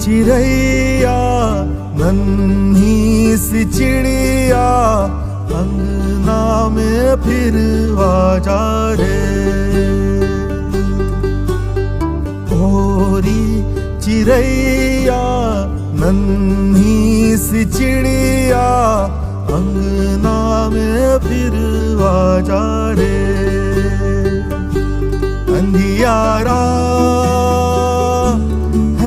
चिड़ैया नन्ही सी चिड़िया अंगना में फिर आजा रे। गोरी चिड़ैया नन्ही सी चिड़िया अंगना में फिर आजा रे। अंधियारा